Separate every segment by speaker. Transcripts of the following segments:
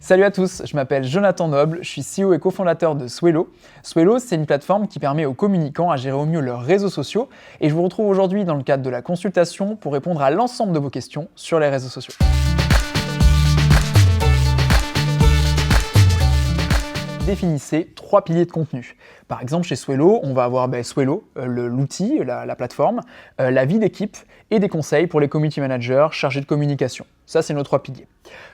Speaker 1: Salut à tous, je m'appelle Jonathan Noble, je suis CEO et cofondateur de Swelo. Swelo, c'est une plateforme qui permet aux communicants à gérer au mieux leurs réseaux sociaux et je vous retrouve aujourd'hui dans le cadre de la consultation pour répondre à l'ensemble de vos questions sur les réseaux sociaux. Définissez 3 piliers de contenu. Par exemple, chez Swelo, on va avoir Swelo, l'outil, la plateforme, la vie d'équipe et des conseils pour les community managers chargés de communication. Ça, c'est nos 3 piliers.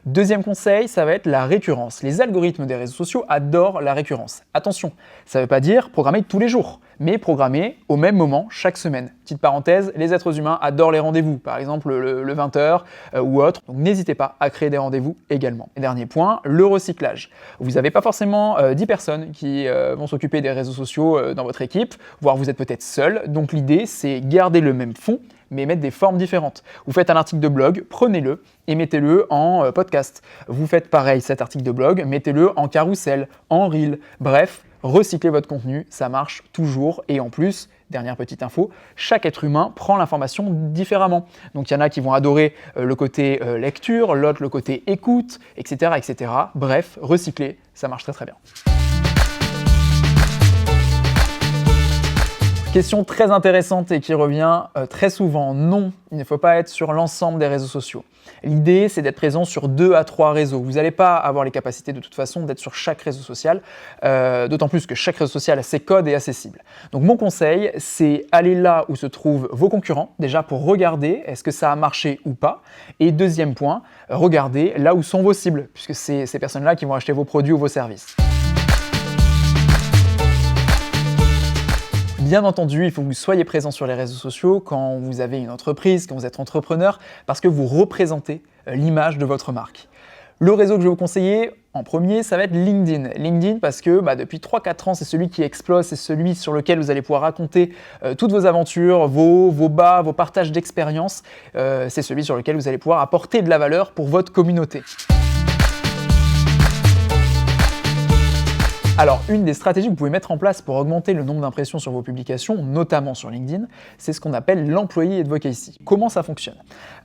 Speaker 1: Deuxième conseil, ça va être la récurrence. Les algorithmes des réseaux sociaux adorent la récurrence. Attention, ça ne veut pas dire programmer tous les jours, mais programmer au même moment chaque semaine. Petite parenthèse, les êtres humains adorent les rendez-vous, par exemple le 20h ou autre. Donc n'hésitez pas à créer des rendez-vous également. Et dernier point, le recyclage. Vous n'avez pas forcément 10 personnes qui vont s'occuper des réseaux sociaux dans votre équipe, voire vous êtes peut-être seul. Donc l'idée, c'est garder le même fond, mais mettre des formes différentes. Vous faites un article de blog, prenez-le et mettez-le en podcast. Vous faites pareil cet article de blog, mettez-le en carrousel, en reel, bref, recyclez votre contenu, ça marche toujours. Et en plus, dernière petite info, chaque être humain prend l'information différemment. Donc il y en a qui vont adorer le côté lecture, l'autre le côté écoute, etc., etc. Bref, recycler, ça marche très très bien. Question très intéressante et qui revient très souvent. Non, il ne faut pas être sur l'ensemble des réseaux sociaux. L'idée, c'est d'être présent sur 2 à 3 réseaux. Vous n'allez pas avoir les capacités de toute façon d'être sur chaque réseau social, d'autant plus que chaque réseau social a ses codes et a ses cibles. Donc mon conseil, c'est aller là où se trouvent vos concurrents, déjà pour regarder est-ce que ça a marché ou pas. Et deuxième point, regardez là où sont vos cibles, puisque c'est ces personnes-là qui vont acheter vos produits ou vos services. Bien entendu, il faut que vous soyez présent sur les réseaux sociaux quand vous avez une entreprise, quand vous êtes entrepreneur, parce que vous représentez l'image de votre marque. Le réseau que je vais vous conseiller en premier, ça va être LinkedIn. LinkedIn parce que depuis 3-4 ans, c'est celui qui explose, c'est celui sur lequel vous allez pouvoir raconter toutes vos aventures, vos bas, vos partages d'expériences. C'est celui sur lequel vous allez pouvoir apporter de la valeur pour votre communauté. Alors, une des stratégies que vous pouvez mettre en place pour augmenter le nombre d'impressions sur vos publications, notamment sur LinkedIn, c'est ce qu'on appelle l'employee advocacy. Comment ça fonctionne ?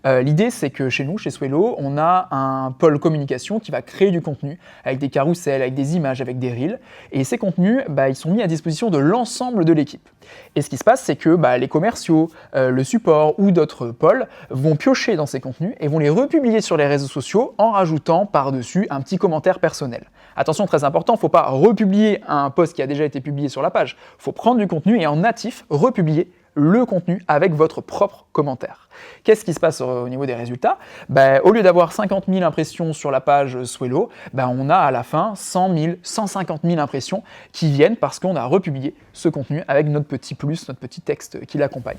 Speaker 1: L'idée, c'est que chez nous, chez Swelo, on a un pôle communication qui va créer du contenu avec des carousels, avec des images, avec des reels. Et ces contenus, ils sont mis à disposition de l'ensemble de l'équipe. Et ce qui se passe, c'est que les commerciaux, le support ou d'autres pôles vont piocher dans ces contenus et vont les republier sur les réseaux sociaux en rajoutant par-dessus un petit commentaire personnel. Attention, très important, il ne faut pas republier un post qui a déjà été publié sur la page. Il faut prendre du contenu et en natif, republier le contenu avec votre propre commentaire. Qu'est-ce qui se passe au niveau des résultats ? Au lieu d'avoir 50 000 impressions sur la page Swelo, on a à la fin 100 000, 150 000 impressions qui viennent parce qu'on a republié ce contenu avec notre petit plus, notre petit texte qui l'accompagne.